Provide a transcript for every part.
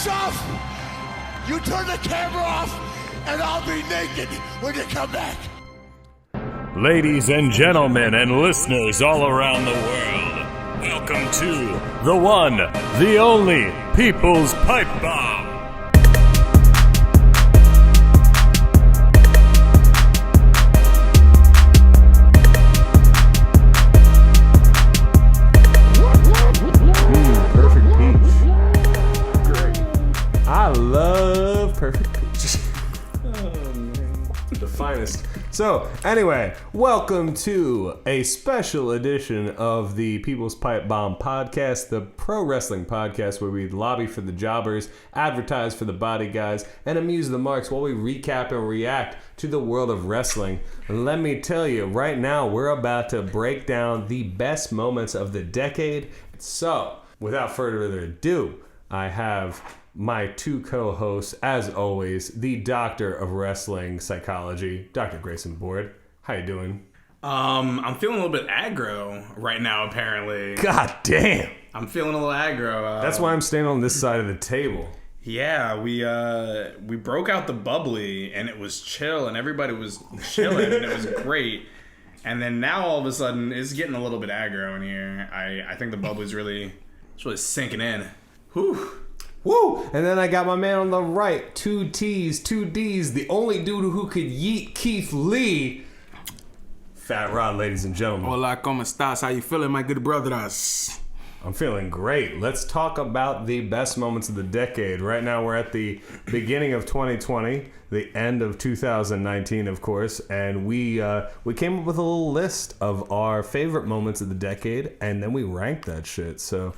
lights off, you turn the camera off, and I'll be naked when you come back. Ladies and gentlemen and listeners all around the world, welcome to the one, the only People's Pipe Bomb. Perfect peach. Great. I love perfect peach. Oh, man. The finest. So, anyway, welcome to a special edition of the People's Pipe Bomb podcast, the pro wrestling podcast where we lobby for the jobbers, advertise for the body guys, and amuse the marks while we recap and react to the world of wrestling. And let me tell you, right now we're about to break down the best moments of the decade. So, without further ado, I have my two co-hosts, as always, the doctor of wrestling psychology, Dr. Grayson Board. How you doing? I'm feeling a little bit aggro right now, apparently. God damn! I'm feeling a little aggro. That's why I'm staying on this side of the table. Yeah, we broke out the bubbly, and it was chill, and everybody was chilling, and it was great. And then now, all of a sudden, it's getting a little bit aggro in here. I think the bubbly's really sinking in. Whew. Woo! And then I got my man on the right, 2 T's, 2 D's, the only dude who could yeet Keith Lee. Fatt Rodd, ladies and gentlemen. Hola, ¿cómo estás? How you feeling, my good brothers? I'm feeling great. Let's talk about the best moments of the decade. Right now we're at the beginning of 2020, the end of 2019, of course, and we came up with a little list of our favorite moments of the decade, and then we ranked that shit. So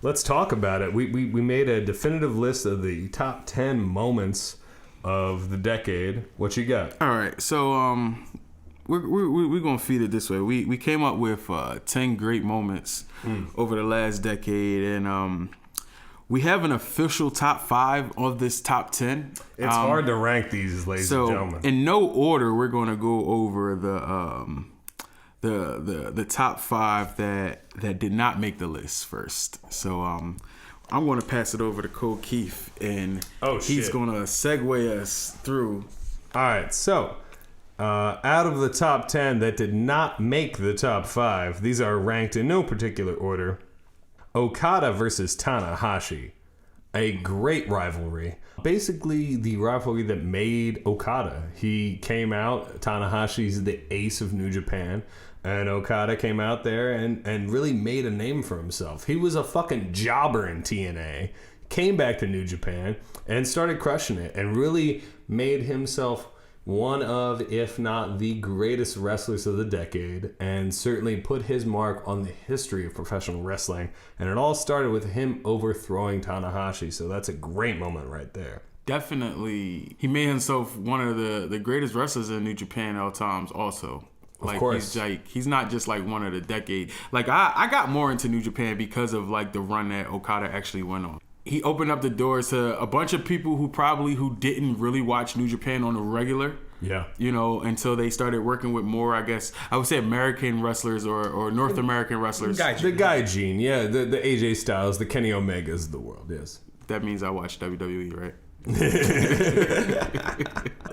let's talk about it. We made a definitive list of the top 10 moments of the decade. What you got? All right, so we're gonna feed it this way. We came up with 10 great moments over the last decade, and we have an official top 5 of this top 10. It's hard to rank these, ladies and gentlemen. In no order, we're gonna go over the top 5 that did not make the list first. So I'm going to pass it over to Cole Keith, and he's going to segue us through. All right, so out of the top 10 that did not make the top 5, these are ranked in no particular order. Okada versus Tanahashi, a great rivalry. Basically, the rivalry that made Okada. He came out, Tanahashi's the ace of New Japan, and Okada came out there and really made a name for himself. He was a fucking jobber in TNA, came back to New Japan, and started crushing it, and really made himself one of, if not the greatest wrestlers of the decade, and certainly put his mark on the history of professional wrestling. And it all started with him overthrowing Tanahashi, so that's a great moment right there. Definitely, he made himself one of the greatest wrestlers in New Japan at all times also. Of course. He's not just like one of the decade. Like I got more into New Japan because of like the run that Okada actually went on. He opened up the doors to a bunch of people who didn't really watch New Japan on a regular. Yeah. You know, until they started working with more, I guess, I would say American wrestlers or North American wrestlers. The Gaijin, yeah. The AJ Styles, the Kenny Omegas of the world, yes. That means I watch WWE, right?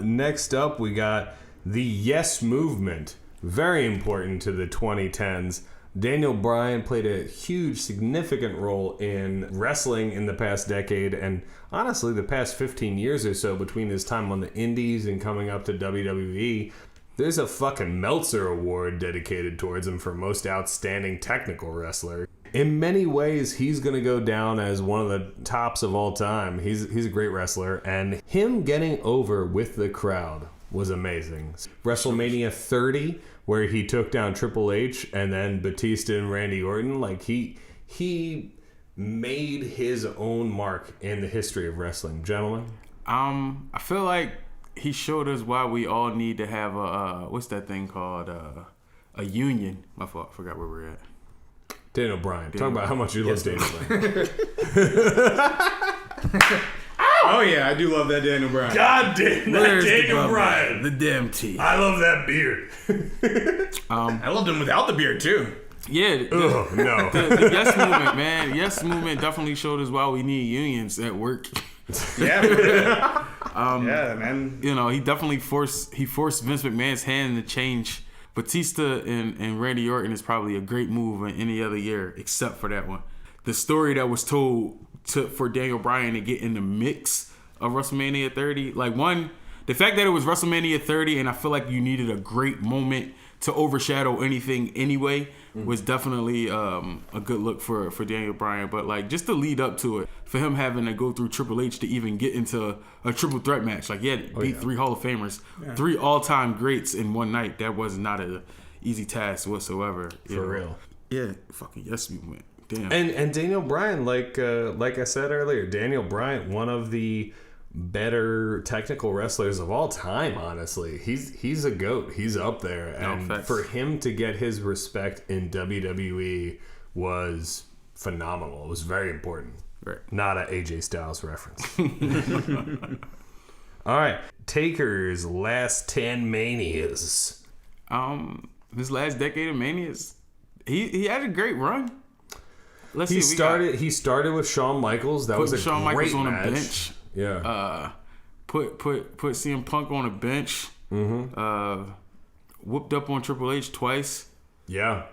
Next up, we got the Yes Movement. Very important to the 2010s. Daniel Bryan played a huge, significant role in wrestling in the past decade, and honestly, the past 15 years or so between his time on the Indies and coming up to WWE. There's a fucking Meltzer Award dedicated towards him for most outstanding technical wrestler. In many ways, he's going to go down as one of the tops of all time. He's a great wrestler, and him getting over with the crowd was amazing. WrestleMania 30, where he took down Triple H and then Batista and Randy Orton, like he made his own mark in the history of wrestling. Gentlemen? I feel like he showed us why we all need to have a what's that thing called? A union. My fault. I forgot where we're at. Daniel Bryan. Talk about how much you love Daniel Bryan. Oh yeah, I do love that Daniel Bryan. God damn that Daniel Bryan. The damn teeth. I love that beard. I loved him without the beard too. Yeah. Ugh, no. The Yes Movement, man. Yes Movement definitely showed us why we need unions at work. Yeah, for real. Yeah, man. You know, he definitely forced Vince McMahon's hand to change. Batista and Randy Orton is probably a great move in any other year except for that one. The story that was told for Daniel Bryan to get in the mix of WrestleMania 30, like the fact that it was WrestleMania 30 and I feel like you needed a great moment to overshadow anything anyway was definitely a good look for Daniel Bryan. But like just to lead up to it, for him having to go through Triple H to even get into a triple threat match, like beat 3 Hall of Famers, 3 all-time greats in one night. That was not an easy task whatsoever. For real. Yeah, fucking Yes Movement. Damn. And Daniel Bryan, like I said earlier, Daniel Bryan, one of the better technical wrestlers of all time, honestly. He's a GOAT. He's up there. And for him to get his respect in WWE was phenomenal. It was very important. Right. Not an AJ Styles reference. All right. Taker's last 10 Manias. This last decade of Manias, he had a great run. He started with Shawn Michaels. That was a Shawn great Michaels on match. a bench. Yeah. Put CM Punk on a bench. Mm-hmm. Whooped up on Triple H twice. Yeah.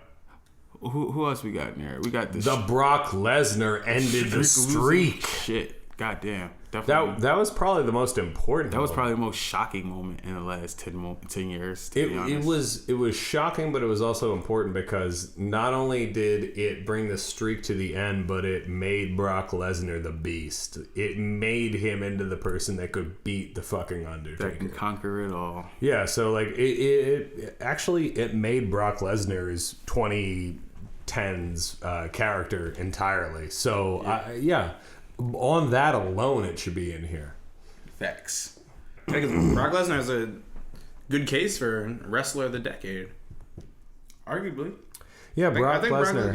Who else we got in there? We got the Brock Lesnar ended the streak. Shit. Goddamn. Definitely. That was probably the most important. That was probably the most shocking moment in the last 10 years. To be honest. It was shocking, but it was also important because not only did it bring the streak to the end, but it made Brock Lesnar the beast. It made him into the person that could beat the fucking Undertaker. That can conquer it all. Yeah, so like it actually made Brock Lesnar's 2010s character entirely. So yeah. On that alone, it should be in here. Facts. Brock Lesnar has a good case for wrestler of the decade, arguably. Yeah, Brock Lesnar.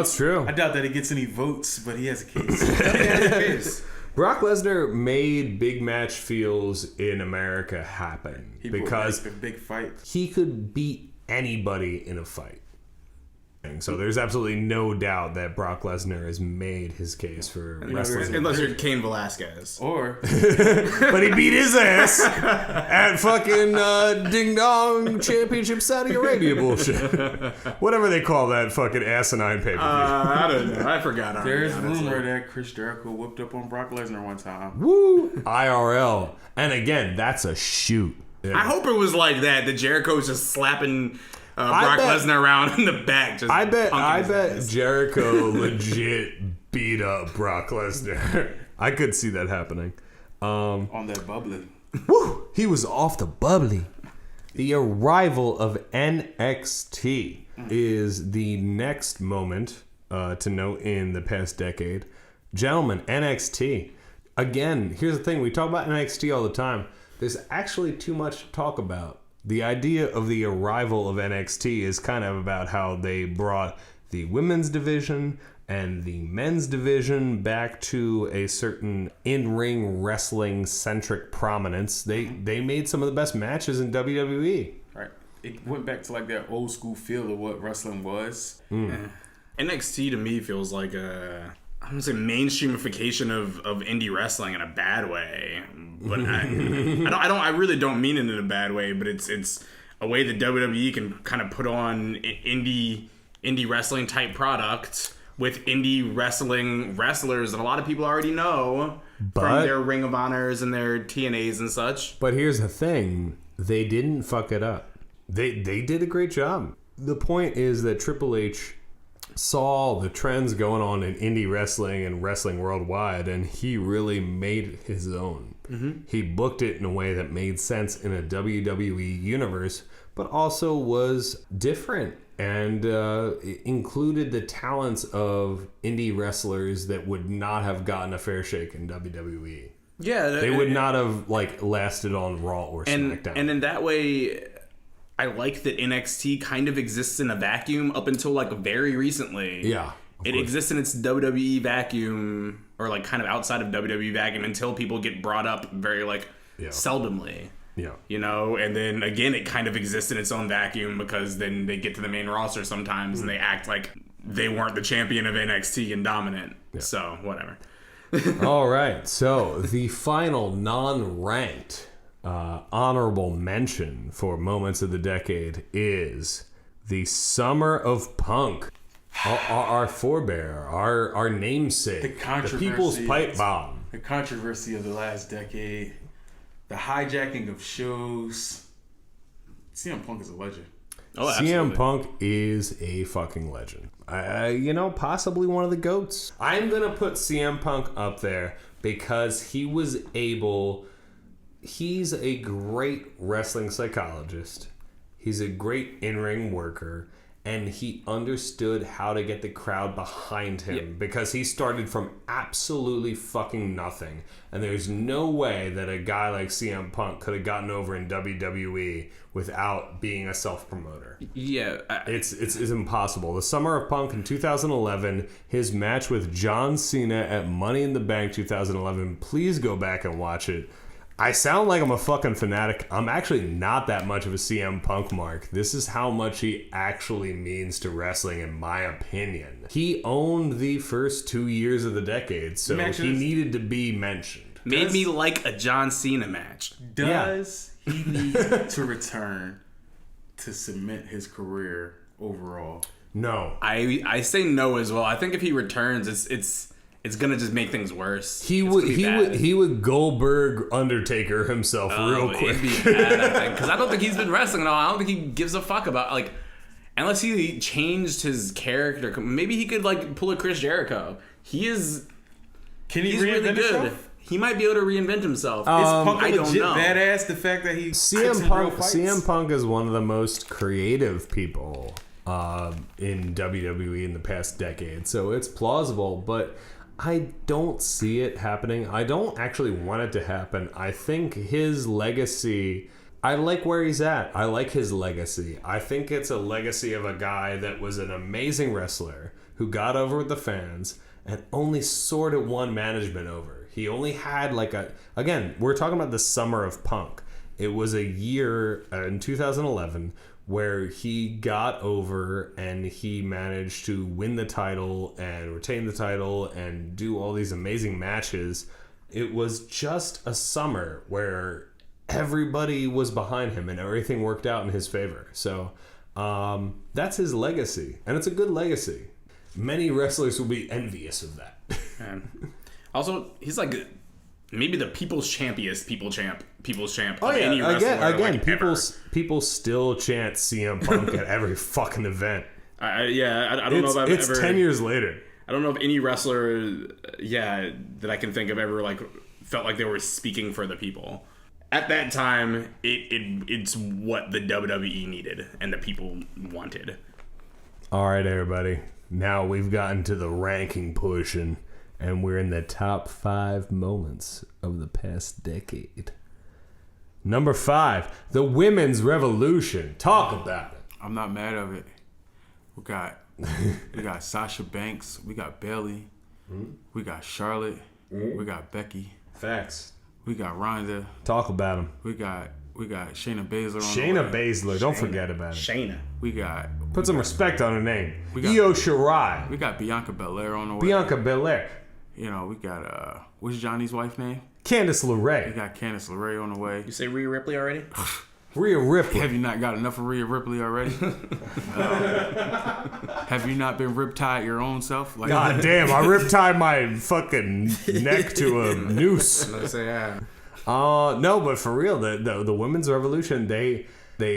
It's true. I doubt that he gets any votes, but he has a case. Brock Lesnar made big match feels in America happen because a big fight. He could beat anybody in a fight. So there's absolutely no doubt that Brock Lesnar has made his case for wrestling. Unless you're Cain Velasquez. Or... but he beat his ass at fucking Ding Dong Championship Saudi Arabia bullshit. Whatever they call that fucking asinine pay-per-view. I don't know. I forgot. There's rumor that Chris Jericho whooped up on Brock Lesnar one time. Woo! IRL. And again, that's a shoot. Yeah. I hope it was like that. That Jericho's just slapping... Brock Lesnar around in the back. Just I bet Jericho legit beat up Brock Lesnar. I could see that happening. On that bubbly. Woo! He was off the bubbly. The arrival of NXT is the next moment to note in the past decade. Gentlemen, NXT. Again, here's the thing. We talk about NXT all the time. There's actually too much to talk about. The idea of the arrival of NXT is kind of about how they brought the women's division and the men's division back to a certain in-ring wrestling-centric prominence. They made some of the best matches in WWE. Right. It went back to like that old school feel of what wrestling was. NXT to me feels like I don't say mainstreamification of indie wrestling in a bad way, but I really don't mean it in a bad way. But it's a way that WWE can kind of put on indie wrestling type product with indie wrestling wrestlers that a lot of people already know from their Ring of Honors and their TNAs and such. But here's the thing: they didn't fuck it up. They did a great job. The point is that Triple H saw the trends going on in indie wrestling and wrestling worldwide, and he really made it his own. He booked it in a way that made sense in a WWE universe, but also was different and included the talents of indie wrestlers that would not have gotten a fair shake in WWE. Yeah, they would not have lasted on Raw or SmackDown. And in that way, I like that NXT kind of exists in a vacuum up until very recently. Yeah. It exists in its WWE vacuum, or kind of outside of WWE vacuum, until people get brought up very seldomly. Yeah. You know, and then again, it kind of exists in its own vacuum because then they get to the main roster sometimes and they act like they weren't the champion of NXT and dominant. Yeah. So, whatever. All right. So, the final non-ranked honorable mention for Moments of the Decade is the Summer of Punk. Our forebear, our namesake, the People's Pipe Bomb. The controversy of the last decade. The hijacking of shows. CM Punk is a legend. Oh, absolutely. CM Punk is a fucking legend. Possibly one of the GOATs. I'm going to put CM Punk up there because he's a great wrestling psychologist. He's a great in-ring worker. And he understood how to get the crowd behind him because he started from absolutely fucking nothing. And there's no way that a guy like CM Punk could have gotten over in WWE without being a self-promoter. Yeah. It's impossible. The Summer of Punk in 2011, his match with John Cena at Money in the Bank 2011. Please go back and watch it. I sound like I'm a fucking fanatic. I'm actually not that much of a CM Punk mark. This is how much he actually means to wrestling, in my opinion. He owned the first 2 years of the decade, so he needed to be mentioned. Made me like a John Cena match. Does he need to return to cement his career overall? No. I say no as well. I think if he returns, it's gonna just make things worse. He would Goldberg Undertaker himself real quick. It'd be bad, I think, because I don't think he's been wrestling at all. I don't think he gives a fuck about unless he changed his character. Maybe he could pull a Chris Jericho. He's really good. Himself? He might be able to reinvent himself. Is Punk I don't know. Badass? The fact that he CM Punk is one of the most creative people in WWE in the past decade, so it's plausible, but I don't see it happening. I don't actually want it to happen. I think his legacy, I like where he's at. I like his legacy. I think it's a legacy of a guy that was an amazing wrestler who got over with the fans and only sort of won management over. He only had again, we're talking about the Summer of Punk. It was a year in 2011 where he got over and he managed to win the title and retain the title and do all these amazing matches. It was just a summer where everybody was behind him and everything worked out in his favor. So that's his legacy, and it's a good legacy. Many wrestlers will be envious of that. Also, he's maybe the people's champ. Oh yeah, any again, people still chant CM Punk at every fucking event. I don't know if I've ever. It's 10 years later. I don't know if any wrestler, that I can think of ever felt like they were speaking for the people. At that time, it's what the WWE needed and the people wanted. All right, everybody. Now we've gotten to the ranking portion. And we're in the top 5 moments of the past decade. Number 5, the Women's Revolution. Talk about it. I'm not mad of it. We got Sasha Banks. We got Bayley. We got Charlotte. We got Becky. Facts. We got Ronda. Talk about them. We got Shayna Baszler. Shayna Baszler. Don't forget about it. Shayna. Put some respect on her name. Io Shirai. We got Bianca Belair on the way. Bianca Belair. We got what's Johnny's wife's name? Candice LeRae. We got Candice LeRae on the way. You say Rhea Ripley already? Rhea Ripley. Have you not got enough of Rhea Ripley already? Have you not been riptied your own self? God damn, I riptied my fucking neck to a noose. No, but for real, the Women's Revolution, they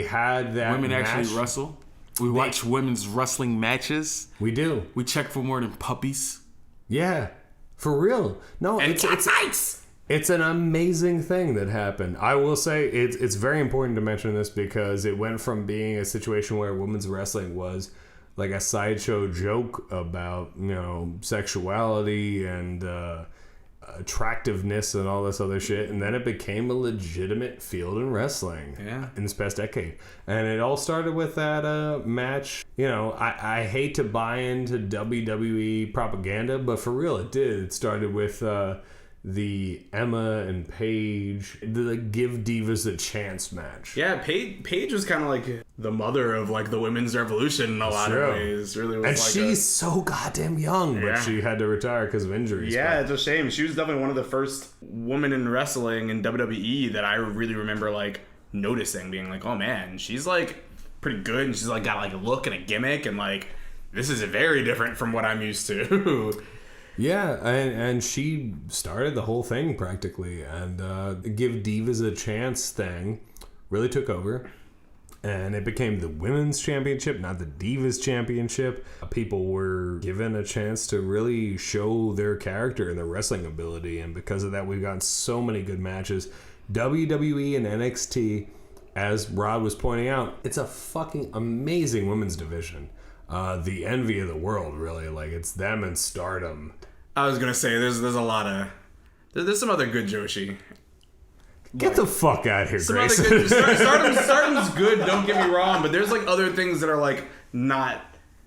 had that women match. Actually wrestle. We watch women's wrestling matches. We do. We check for more than puppies. Yeah. For real. No, and it's an amazing thing that happened. I will say it's very important to mention this because it went from being a situation where women's wrestling was like a sideshow joke about, sexuality and attractiveness and all this other shit, and then it became a legitimate field in wrestling in this past decade. And it all started with that match. I hate to buy into WWE propaganda, but for real it did. It started with the Emma and Paige, the Give Divas a Chance match. Yeah, Paige was kind of like the mother of like the women's revolution in a lot of ways. Really, was and like she's so goddamn young, but she had to retire because of injuries. Yeah, it's a shame. She was definitely one of the first women in wrestling in WWE that I really remember like noticing, being like, oh man, she's like pretty good, and she's like got like a look and a gimmick, and like this is very different from what I'm used to. Yeah, and she started the whole thing practically, and Give Divas a Chance thing really took over, and it became the Women's Championship, not the Divas Championship. People were given a chance to really show their character and their wrestling ability, and because of that, we've gotten so many good matches. WWE and NXT, as Rod was pointing out, it's a fucking amazing women's division. The envy of the world, really. Like, it's them and Stardom. I was gonna say there's a lot of there's some other good Joshi. Get the fuck out of here, Some Grayson. other good Stardom's good. Don't get me wrong, but there's like other things that are like not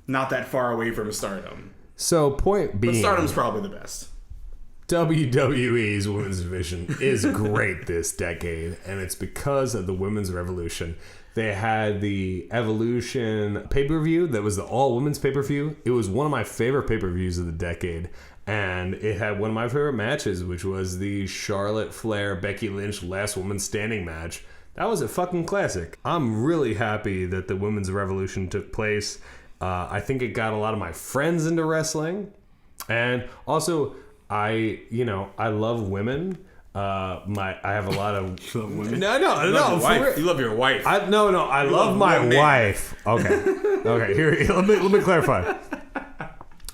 that far away from Stardom. So point being, But Stardom's probably the best. WWE's women's division is great this decade, and it's because of the women's revolution. They had the Evolution pay-per-view that was the all-women's pay-per-view. It was one of my favorite pay-per-views of the decade, and it had one of my favorite matches, which was the Charlotte Flair Becky Lynch Last Woman Standing match. That was a fucking classic. I'm really happy that the women's revolution took place. I think it got a lot of my friends into wrestling, and also I love women. I have a lot of women. No. You love your wife. I love my wife. Okay. Here, let me clarify.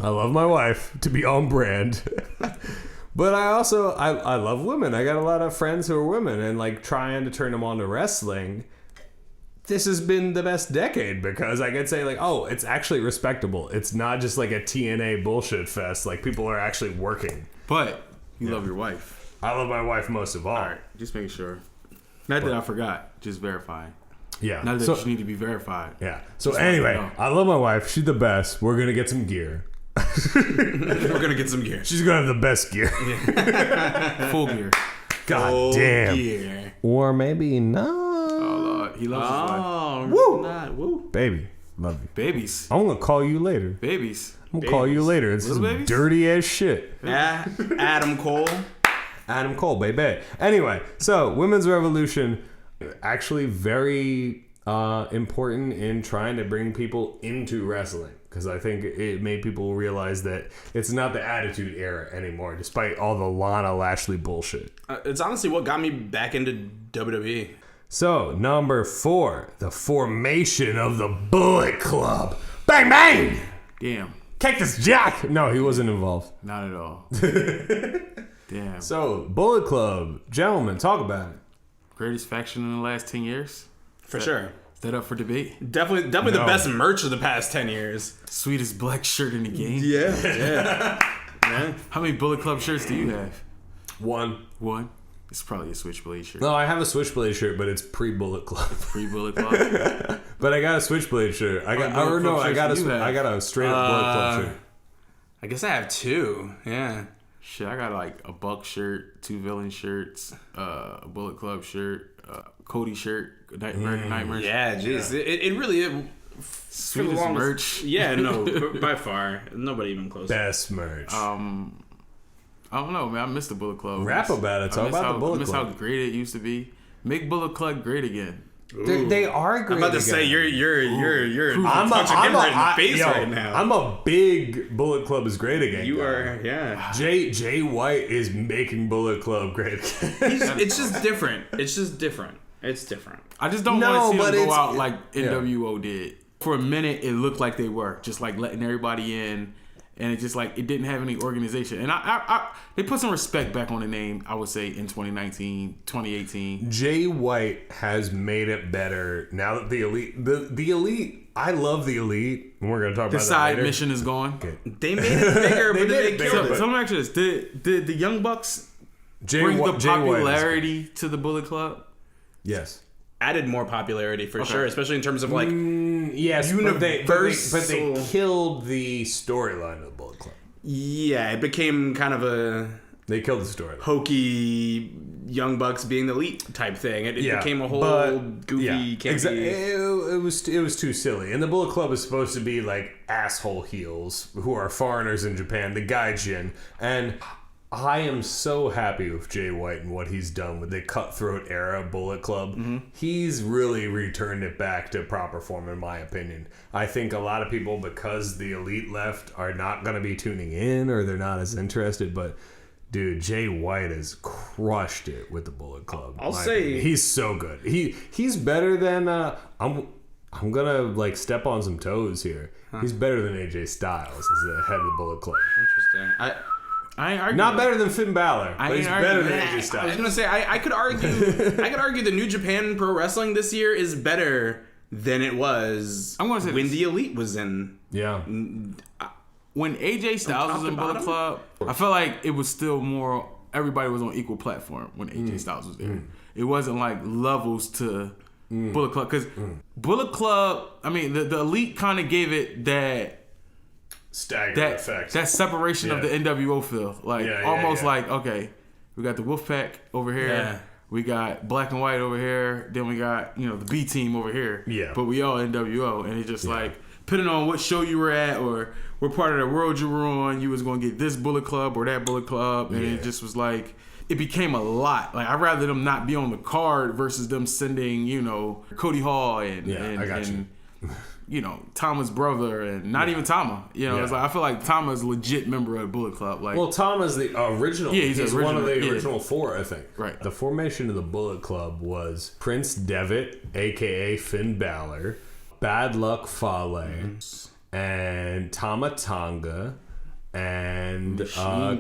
I love my wife to be on brand, but I also I love women. I got a lot of friends who are women, and like trying to turn them on to wrestling. This has been the best decade because I could say like, oh, it's actually respectable. It's not just like a TNA bullshit fest. Like people are actually working. But you love your wife. I love my wife most of all. All right, just making sure. Not that I forgot, just verifying. Yeah. Not that you need to be verified. Yeah. So anyway, I love my wife. She's the best. We're gonna get some gear. We're gonna get some gear. She's gonna have the best gear. Full gear. God damn. Gear. Or maybe not. Oh, Lord. He loves his wife. Oh, Woo! not. Woo. Baby, love you. Babies. I'm gonna call you later. Babies. I'm gonna call you later. It's some babies? dirty ass shit. Adam Cole. Adam Cole, baby. Anyway, so women's revolution actually very important in trying to bring people into wrestling, because I think it made people realize that it's not the Attitude Era anymore, despite all the Lana Lashley bullshit. It's honestly what got me back into WWE. So, number 4, the formation of the Bullet Club. Bang, bang! Damn. Cactus Jack! No, he wasn't involved. Not at all. Damn. So, Bullet Club. Gentlemen, talk about it. Greatest faction in the last 10 years? For sure. Is that up for debate? Definitely No. the best merch of the past 10 years. Sweetest black shirt in the game? Yeah. How many Bullet Club shirts do you have? One. One? It's probably a Switchblade shirt. No, I have a Switchblade shirt, but it's pre-Bullet Club. Pre-Bullet Club? But I got a Switchblade shirt. I got a straight up Bullet Club shirt. I guess I have 2. Yeah. Shit, I got like a Buck shirt, 2 Villain shirts, a Bullet Club shirt, Cody shirt, Nightmare. Yeah, jeez. It really... Sweetest merch. Yeah, no, by far. Nobody even close. Best merch. I don't know, man. I miss the Bullet Club. Rap about it. Talk about the Bullet I miss how Club. great it used to be. Make Bullet Club great again. They are great. I'm about to say you're punching him right in the face right now. I'm a big Bullet Club is great again. You guy. are, yeah. Jay White is making Bullet Club great again. It's just different. It's different. I just don't No, want to see but them go it's- out like NWO did. For a minute, it looked like they were just like letting everybody in, and it just like it didn't have any organization. And they put some respect back on the name, I would say, in 2019, 2018. Jay White has made it better now that the Elite. I love the Elite, and we're gonna talk The about that side later. mission is gone. They made it bigger, but made they it killed bigger. it. So let me ask you this: Did the Young Bucks Jay bring the Jay White is- popularity to the Bullet Club? Yes. Added more popularity for sure, especially in terms of like Yes, but they Universal- killed the storyline of the Bullet Club. yeah, it became kind of a They killed the story. hokey Young Bucks being the elite type thing. It became a whole goofy, campy. Exactly. It was too silly. And the Bullet Club is supposed to be like asshole heels who are foreigners in Japan, the gaijin. And I am so happy with Jay White and what he's done with the cutthroat era Bullet Club. He's really returned it back to proper form, in my opinion. I think a lot of people, because the elite left, are not going to be tuning in or they're not as interested, but dude, Jay White has crushed it with the Bullet Club. I'll say he's so good. He's better than I'm gonna like step on some toes here. He's better than AJ Styles as the head of the Bullet Club. Interesting. I ain't arguing. Not better than Finn Balor, but he's better than AJ Styles. I was gonna say I could argue. I could argue the New Japan Pro Wrestling this year is better than it was. I'm gonna say when this. the Elite was in. Yeah. When AJ Styles was in Bullet Club, I felt like it was still more. Everybody was on equal platform when AJ Styles was there. It wasn't like levels to Bullet Club because Bullet Club. I mean, the Elite kind of gave it that Stagger effect. that separation of the NWO feel, like almost like okay, we got the Wolfpack over here. Yeah. We got Black and White over here. Then we got the B Team over here. Yeah. But we all NWO, and it's just like depending on what show you were at or what part of the world you were on, you was gonna get this Bullet Club or that Bullet Club, and it just was like it became a lot. Like I'd rather them not be on the card versus them sending Cody Hall and Tama's brother and not even Tama. It's like I feel like Tama's a legit member of the Bullet Club. Like, well, Tama's the original. Yeah, he's one of the original four, I think. Right. The formation of the Bullet Club was Prince Devitt, aka Finn Balor, Bad Luck Fale, and Tama Tonga, and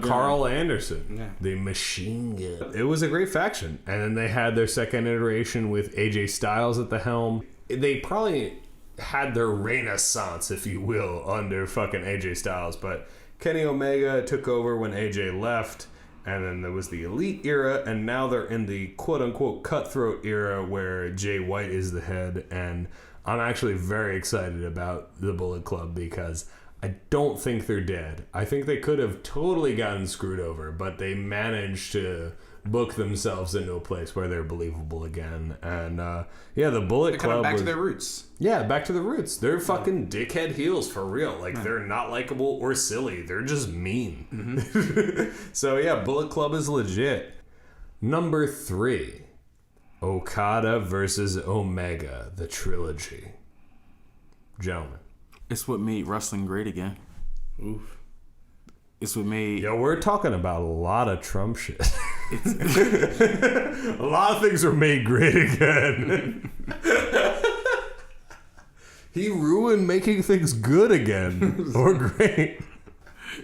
Carl Anderson, the Machine Gun. It was a great faction. And then they had their second iteration with AJ Styles at the helm. They probably had their renaissance, if you will, under fucking AJ Styles, but Kenny Omega took over when AJ left, and then there was the Elite era, and now they're in the quote-unquote cutthroat era where Jay White is the head, and I'm actually very excited about the Bullet Club because I don't think they're dead. I think they could have totally gotten screwed over, but they managed to book themselves into a place where they're believable again. And the Bullet Club back to their roots. Yeah, back to the roots. They're fucking dickhead heels for real. Like they're not likable or silly. They're just mean. So yeah, Bullet Club is legit. Number 3, Okada versus Omega, the trilogy. Gentlemen. it's what made wrestling great again. Oof. It's what made... Yo, we're talking about a lot of Trump shit. A lot of things were made great again. He ruined making things good again. Or great.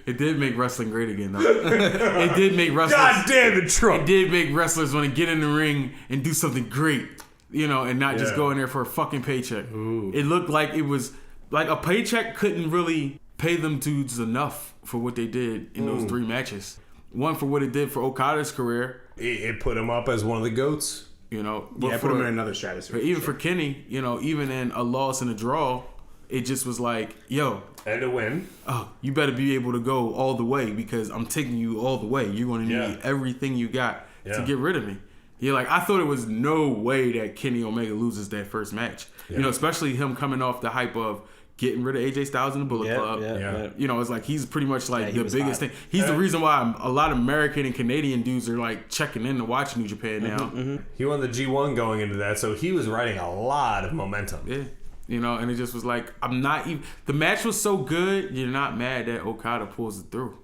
It did make wrestling great again, though. It did make wrestlers... God damn it, Trump! It did make wrestlers want to get in the ring and do something great. You know, and not just go in there for a fucking paycheck. Ooh. It looked like it was... Like, a paycheck couldn't really pay them dudes enough for what they did in those 3 matches. One, for what it did for Okada's career. It put him up as one of the GOATs. You know, Yeah, put him in another stratosphere. But even for Kenny, you know, even in a loss and a draw, it just was like, yo. And a win. Oh, you better be able to go all the way because I'm taking you all the way. You're going to need everything you got to get rid of me. You're like, I thought it was no way that Kenny Omega loses that first match. You know, especially him coming off the hype of getting rid of AJ Styles in the Bullet Club. You know, it's like he's pretty much like the biggest thing. He's the reason why a lot of American and Canadian dudes are like checking in to watch New Japan now. He won the G1 going into that, so he was riding a lot of momentum. Yeah. You know, and it just was like, I'm not even... The match was so good, you're not mad that Okada pulls it through.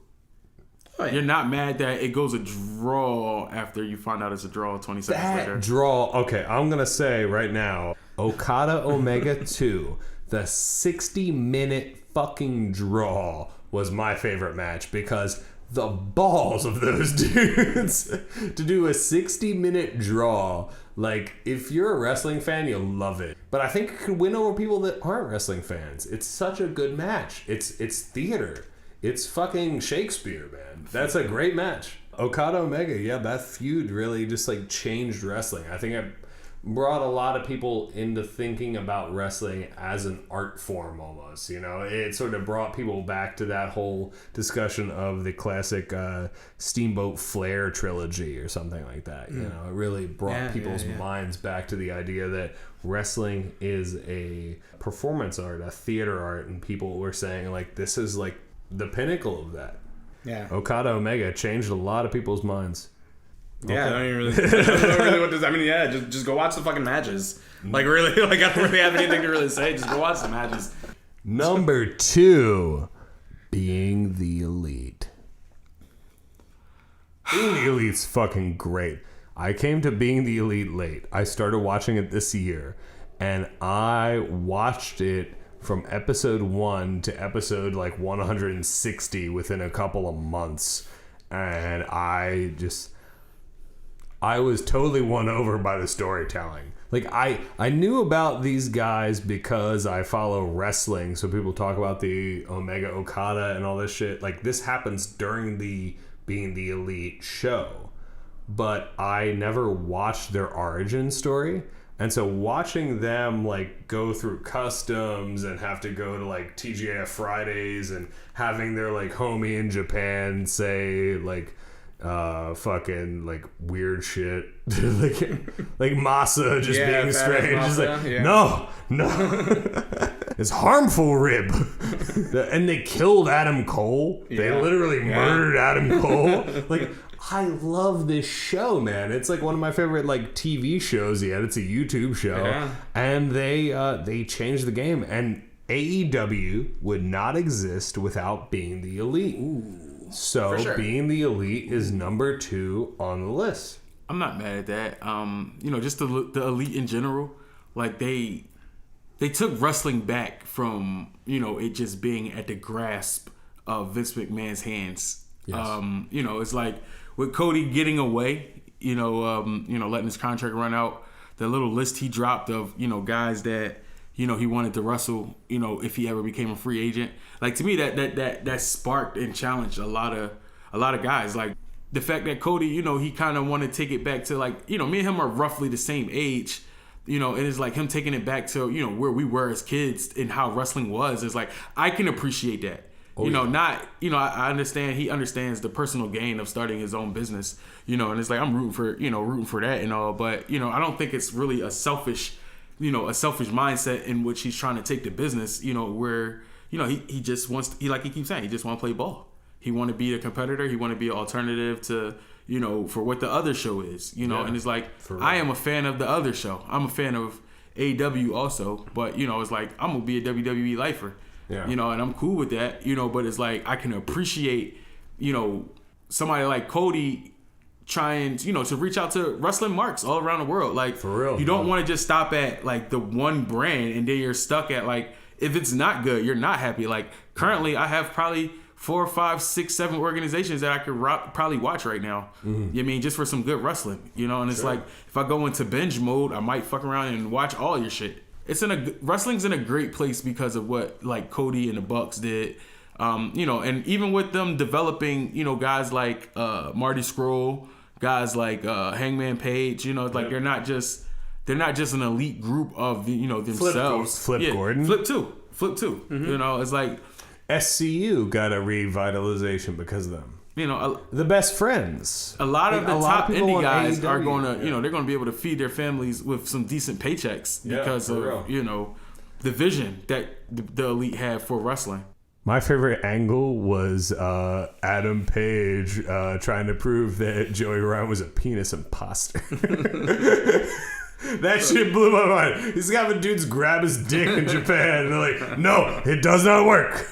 Oh, yeah. You're not mad that it goes a draw after you find out it's a draw 20 seconds later. Draw. Okay, I'm going to say right now, Okada Omega 2, the 60-minute fucking draw was my favorite match because the balls of those dudes to do a 60-minute draw. Like, if you're a wrestling fan, you'll love it. But I think it could win over people that aren't wrestling fans. It's such a good match. It's theater. It's fucking Shakespeare, man. That's a great match. Okada Omega, yeah, that feud really just like changed wrestling. I think brought a lot of people into thinking about wrestling as an art form almost, you know. It sort of brought people back to that whole discussion of the classic Steamboat Flair trilogy or something like that, you know. It really brought people's minds back to the idea that wrestling is a performance art, a theater art, and people were saying, like, this is like the pinnacle of that. Yeah. Okada Omega changed a lot of people's minds. Yeah, okay. I don't really what does I mean. Yeah, just go watch the fucking matches. Like really, like I don't really have anything to really say. Just go watch the matches. Number 2, Being the Elite. Being the Elite's fucking great. I came to Being the Elite late. I started watching it this year, and I watched it from episode 1 to episode like 160 within a couple of months, and I was totally won over by the storytelling. Like, I knew about these guys because I follow wrestling, so people talk about the Omega Okada and all this shit. Like, this happens during the Being the Elite show, but I never watched their origin story. And so watching them, like, go through customs and have to go to, like, TGIF Fridays and having their, like, homie in Japan say, like, fucking like weird shit like Masa just being strange, just like no it's harmful rib. And they killed Adam Cole. They literally murdered Adam Cole. Like, I love this show, man. It's like one of my favorite like TV shows yet. It's a YouTube show, and they changed the game, and AEW would not exist without Being the Elite. Ooh. So, sure. Being the Elite is number 2 on the list. I'm not mad at that. You know, just the Elite in general, like they took wrestling back from, you know, it just being at the grasp of Vince McMahon's hands. Yes. You know, it's like with Cody getting away, you know, letting his contract run out, the little list he dropped of, you know, guys that, you know, he wanted to wrestle, you know, if he ever became a free agent. Like, to me, that sparked and challenged a lot of guys. Like, the fact that Cody, you know, he kind of wanted to take it back to, like, you know, me and him are roughly the same age, you know, and it's like him taking it back to, you know, where we were as kids and how wrestling was. It's like, I can appreciate that. You know, not, you know, I understand, he understands the personal gain of starting his own business, you know, and it's like, I'm rooting for that and all, but, you know, I don't think it's really a selfish mindset in which he's trying to take the business, you know, where, you know, he just wants, like he keeps saying, he just want to play ball. He want to be a competitor. He want to be an alternative to, you know, for what the other show is, you know, and it's like, I am a fan of the other show. I'm a fan of AEW also, but, you know, it's like, I'm going to be a WWE lifer. Yeah. You know, and I'm cool with that, you know, but it's like I can appreciate, you know, somebody like Cody trying, you know, to reach out to wrestling marks all around the world. Like, for real, you don't want to just stop at like the one brand and then you're stuck at like, if it's not good, you're not happy. Like, currently I have probably 4, 5, 6, 7 organizations that I could probably watch right now. Mm-hmm. You know what I mean? Just for some good wrestling, you know, and it's like, if I go into binge mode, I might fuck around and watch all your shit. Wrestling's in a great place because of what like Cody and the Bucks did, you know, and even with them developing, you know, guys like Marty Scurll, guys like Hangman Page, you know, like they're not just an elite group of, you know, themselves. Flip Gordon, Flip too, mm-hmm. You know, it's like SCU got a revitalization because of them. You know, the best friends. A lot of the top indie guys are going to, you know, they're going to be able to feed their families with some decent paychecks because of, you know, the vision that the Elite had for wrestling. My favorite angle was Adam Page trying to prove that Joey Ryan was a penis imposter. That shit blew my mind. He's having dudes grab his dick in Japan, and they're like, no, it does not work.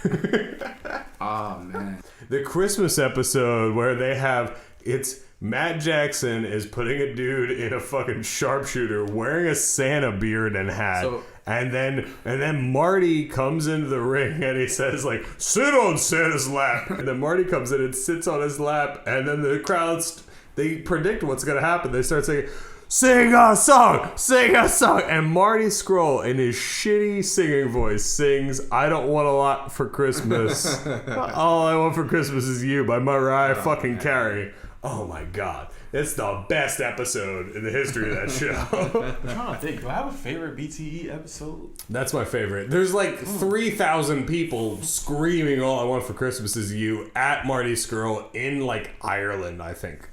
Oh, man. The Christmas episode where they have, it's Matt Jackson is putting a dude in a fucking sharpshooter wearing a Santa beard and hat. And then Marty comes into the ring and he says, like, sit on Santa's lap. And then Marty comes in and sits on his lap. And then the crowds, they predict what's going to happen. They start saying, sing a song, sing a song. And Marty Scurll, in his shitty singing voice, sings I Don't Want a Lot for Christmas. All I Want for Christmas Is You by Mariah fucking Carey. Oh my God. It's the best episode in the history of that show. I'm trying to think. Do I have a favorite BTE episode? That's my favorite. There's like 3,000 people screaming "All I Want for Christmas Is You" at Marty Skrull in like Ireland, I think.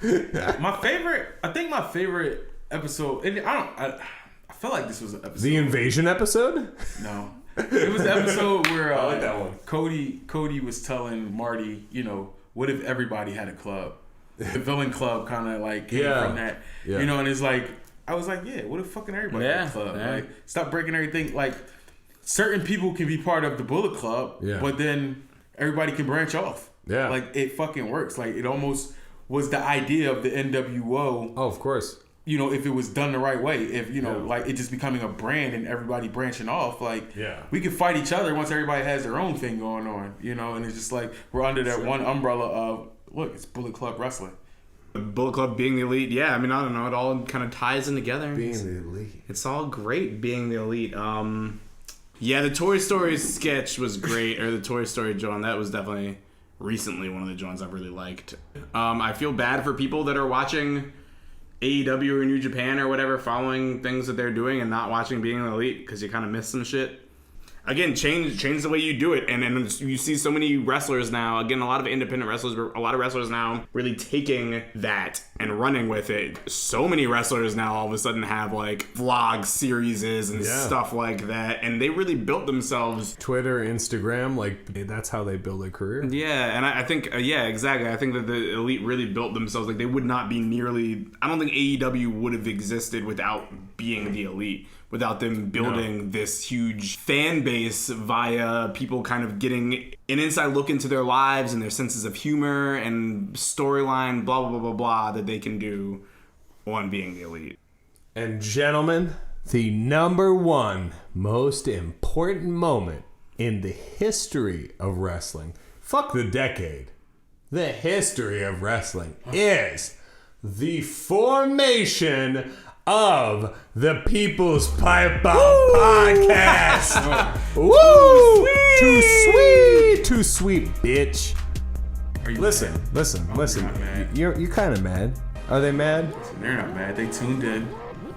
My favorite episode. And I feel like this was an episode. The invasion episode? No. It was the episode where I like that one. Cody was telling Marty, what if everybody had a club? The villain club kind of like came from that, and it's like, I was like, what if fucking everybody had a club? Yeah. Like, stop breaking everything. Like, certain people can be part of the Bullet Club, but then everybody can branch off. Yeah. Like, it fucking works. Like, it almost was the idea of the NWO. Oh, of course. If it was done the right way, if like it just becoming a brand and everybody branching off, like we could fight each other once everybody has their own thing going on, and it's just like we're under that one umbrella of it's Bullet Club Wrestling. The Bullet Club being the elite, I mean, I don't know, it all kind of ties in together. Being the elite. It's all great being the elite. The Toy Story sketch was great, or the Toy Story joint, that was definitely recently one of the joints I've really liked. I feel bad for people that are watching AEW or New Japan or whatever, following things that they're doing and not watching Being the Elite because you kind of miss some shit. Again, change the way you do it, and you see so many wrestlers now. Again, a lot of independent wrestlers, a lot of wrestlers now really taking that and running with it. So many wrestlers now all of a sudden have like vlog series and stuff like that, and they really built themselves. Twitter, Instagram, like that's how they build a career. Yeah, and I think exactly. I think that the elite really built themselves. Like they would not be nearly. I don't think AEW would have existed without being the elite. Without them building this huge fan base via people kind of getting an inside look into their lives and their senses of humor and storyline, blah, blah, blah, blah, blah, that they can do on Being the Elite. And gentlemen, the number one most important moment in the history of wrestling, fuck the decade, the history of wrestling is the formation of the People's Pipe Bomb Podcast. Woo! Too sweet, bitch. Listen. You're kind of mad. Are they mad? They're not mad. They tuned in,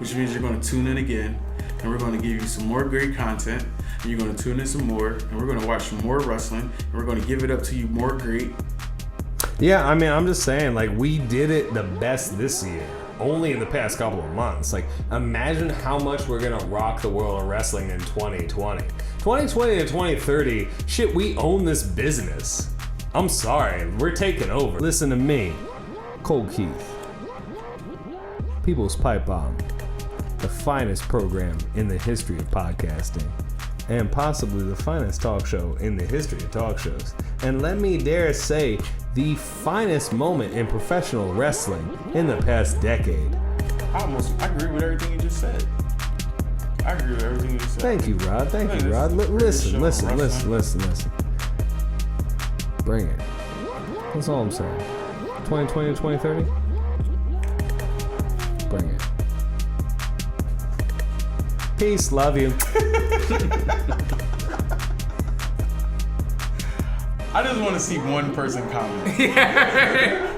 which means you're going to tune in again, and we're going to give you some more great content, and you're going to tune in some more, and we're going to watch some more wrestling, and we're going to give it up to you more great. Yeah, I mean, I'm just saying, like, we did it the best this year. Only in the past couple of months. Like, imagine how much we're gonna rock the world of wrestling in 2020. 2020 to 2030, shit, we own this business. I'm sorry, we're taking over. Listen to me, Cole Keith. People's Pipe Bomb, the finest program in the history of podcasting, and possibly the finest talk show in the history of talk shows. And let me dare say, the finest moment in professional wrestling in the past decade. I agree with everything you just said. Thank you, Rod. Listen. Bring it. That's all I'm saying. 2020 to 2030? Bring it. Peace, love you. I just want to see one person comment.